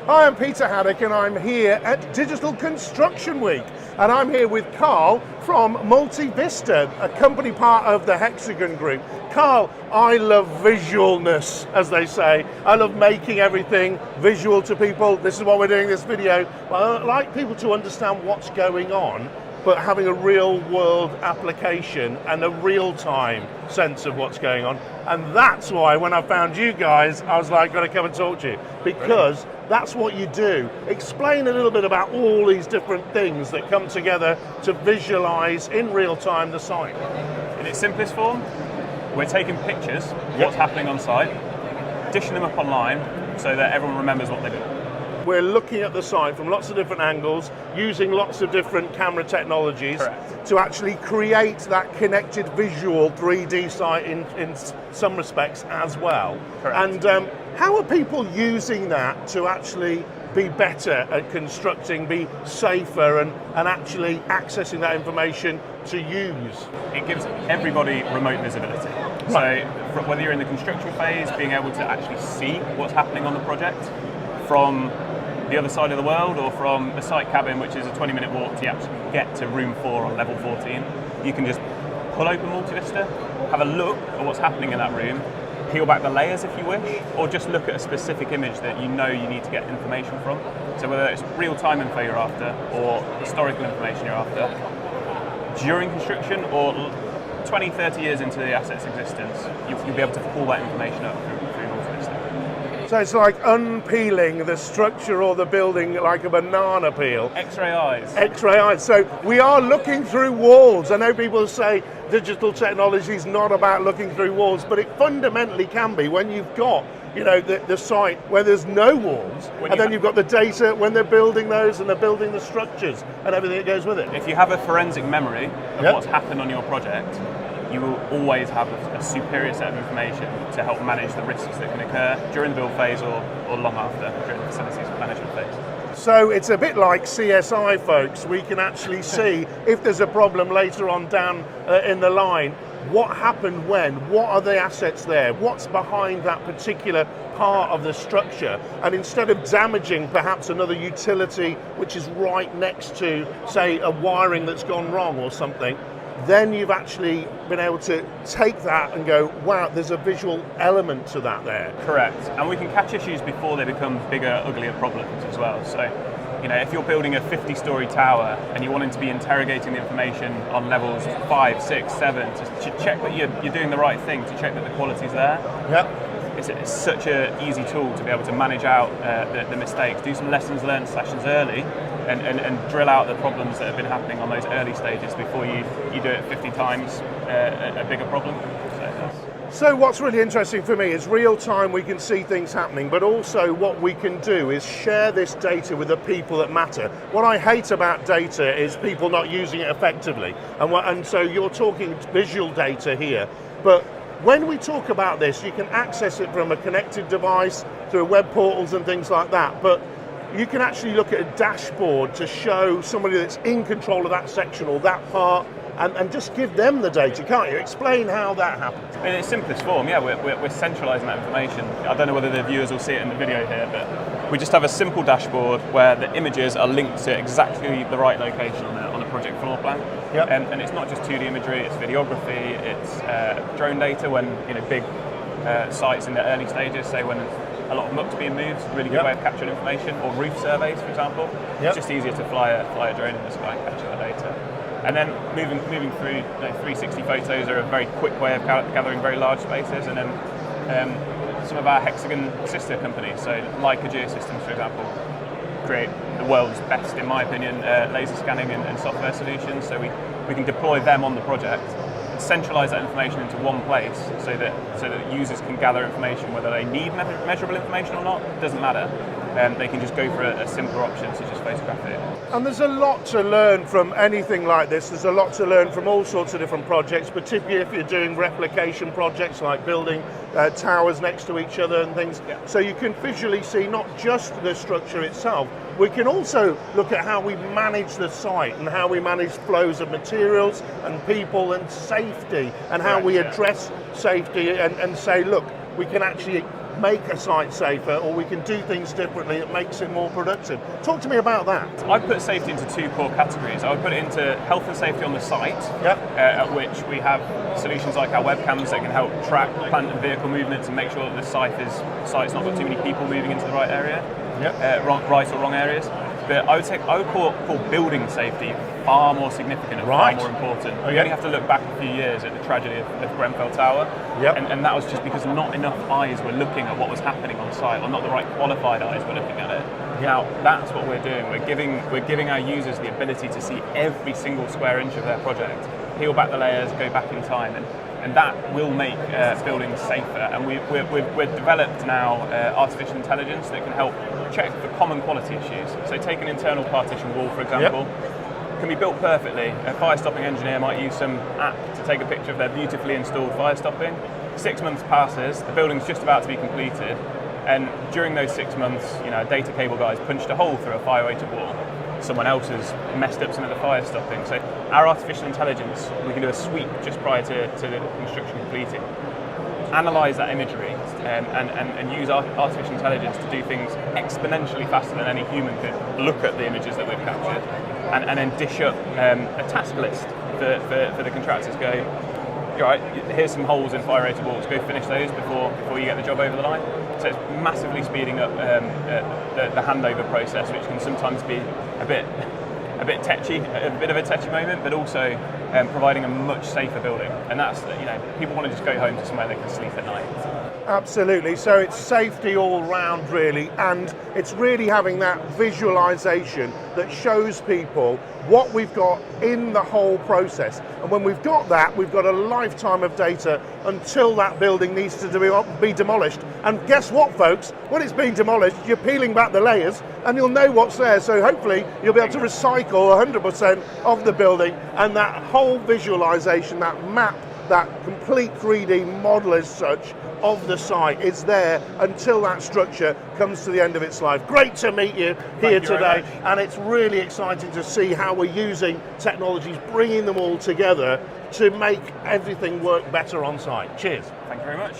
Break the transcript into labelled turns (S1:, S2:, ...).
S1: Hi, I'm Peter Haddock and I'm here at Digital Construction Week. And I'm here with Karl from Multivista, a company part of the Hexagon Group. Karl, I love visualness, as they say. I love making everything visual to people. This is what we're doing in this video. Well, I like people to understand what's going on, but having a real world application and a real-time sense of what's going on. And that's why when I found you guys, I was like, gotta come and talk to you, because that's what you do. Explain a little bit about all these different things that come together to visualize in real time the site.
S2: In its simplest form, we're taking pictures of what's happening on site, dishing them up online so that everyone remembers what they do.
S1: We're looking at the site from lots of different angles, using lots of different camera technologies.
S2: Correct.
S1: To actually create that connected visual 3D site in some respects as well.
S2: Correct.
S1: And how are people using that to actually be better at constructing, be safer and actually accessing that information to use?
S2: It gives everybody remote visibility.
S1: Right.
S2: So whether you're in the construction phase, being able to actually see what's happening on the project from the other side of the world, or from the site cabin, which is a 20-minute walk to actually get to room 4 on level 14. You can just pull open Multivista, have a look at what's happening in that room, peel back the layers if you wish, or just look at a specific image that you know you need to get information from. So whether it's real-time info you're after, or historical information you're after, during construction, or 20, 30 years into the asset's existence, you'll be able to pull that information up through Multivista.
S1: So it's like unpeeling the structure or the building like a banana peel.
S2: X-ray eyes.
S1: X-ray eyes. So we are looking through walls. I know people say digital technology is not about looking through walls, but it fundamentally can be when you've got, you know, the site where there's no walls, and then you've got the data when they're building those and they're building the structures and everything that goes with it.
S2: If you have a forensic memory of what's happened on your project, you will always have a superior set of information to help manage the risks that can occur during the build phase or long after, during the facilities management phase.
S1: So it's a bit like CSI, folks. We can actually see if there's a problem later on down in the line, what happened when, what are the assets there, what's behind that particular part of the structure, and instead of damaging perhaps another utility which is right next to, say, a wiring that's gone wrong or something, then you've actually been able to take that and go, wow, there's a visual element to that there.
S2: Correct, and we can catch issues before they become bigger, uglier problems as well. So, you know, if you're building a 50-story tower and you're wanting to be interrogating the information on levels 5, 6, 7 to check that you're doing the right thing, to check that the quality's there.
S1: Yep.
S2: It's such an easy tool to be able to manage out the mistakes, do some lessons learned sessions early, and drill out the problems that have been happening on those early stages before you do it 50 times a bigger problem.
S1: So what's really interesting for me is real time we can see things happening, but also what we can do is share this data with the people that matter. What I hate about data is people not using it effectively. And so you're talking visual data here, but when we talk about this, you can access it from a connected device through web portals and things like that, but you can actually look at a dashboard to show somebody that's in control of that section or that part, and just give them the data, can't you? Explain how that happens.
S2: In its simplest form, yeah, we're centralising that information. I don't know whether the viewers will see it in the video here, but we just have a simple dashboard where the images are linked to exactly the right location on a project floor plan.
S1: Yep.
S2: And it's not just 2D imagery, it's videography, it's drone data when, you know, big sites in the early stages, say when a lot of muck's being moved, really good way of capturing information, or roof surveys, for example. It's just easier to fly a drone in the sky and capture the data. And then moving through, you know, 360 photos are a very quick way of gathering very large spaces, and then some of our Hexagon sister companies, so Leica Geosystems, for example, create the world's best, in my opinion, laser scanning and software solutions. So we can deploy them on the project, centralize that information into one place so that users can gather information, whether they need measurable information or not, doesn't matter. They can just go for a simpler option, such as photograph it.
S1: And there's a lot to learn from anything like this. There's a lot to learn from all sorts of different projects, particularly if you're doing replication projects like building towers next to each other and things.
S2: Yeah.
S1: So you can visually see not just the structure itself, we can also look at how we manage the site and how we manage flows of materials and people and safety, and how we address safety and say, look, we can actually make a site safer, or we can do things differently that makes it more productive. Talk to me about that.
S2: I put safety into two core categories. I would put it into health and safety on the site, at which we have solutions like our webcams that can help track plant and vehicle movements and make sure that the site's not got too many people moving into the right area, right or wrong areas. But I would call building safety far more significant and far more important. You only have to look back a few years at the tragedy of Grenfell Tower, and that was just because not enough eyes were looking at what was happening on site, or not the right qualified eyes were looking at it. Now that's what we're doing. We're giving our users the ability to see every single square inch of their project, peel back the layers, go back in time, and that will make buildings safer. And we've developed now artificial intelligence that can help check for common quality issues. So take an internal partition wall, for example. Can be built perfectly. A fire stopping engineer might use some app to take a picture of their beautifully installed fire stopping. 6 months passes, the building's just about to be completed, and during those 6 months, a data cable guy's punched a hole through a fire-rated wall. Someone else has messed up some of the fire stopping. So our artificial intelligence, we can do a sweep just prior to the construction completing, analyse that imagery and use artificial intelligence to do things exponentially faster than any human could look at the images that we've captured, and then dish up a task list for the contractors. Go, right, here's some holes in fire-rated walls, go finish those before you get the job over the line. So it's massively speeding up the handover process, which can sometimes be a bit tetchy, a bit of a tetchy moment, but also providing a much safer building. And that's, people want to just go home to somewhere they can sleep at night.
S1: Absolutely. So it's safety all round, really, and it's really having that visualization that shows people what we've got in the whole process. And when we've got that, we've got a lifetime of data until that building needs to be demolished. And guess what, folks? When it's being demolished, you're peeling back the layers and you'll know what's there. So hopefully you'll be able to recycle 100% of the building, and that whole visualization, that map, that complete 3D model as such of the site is there until that structure comes to the end of its life. Great to meet you here today, and it's really exciting to see how we're using technologies, bringing them all together to make everything work better on site. Cheers.
S2: Thank you very much.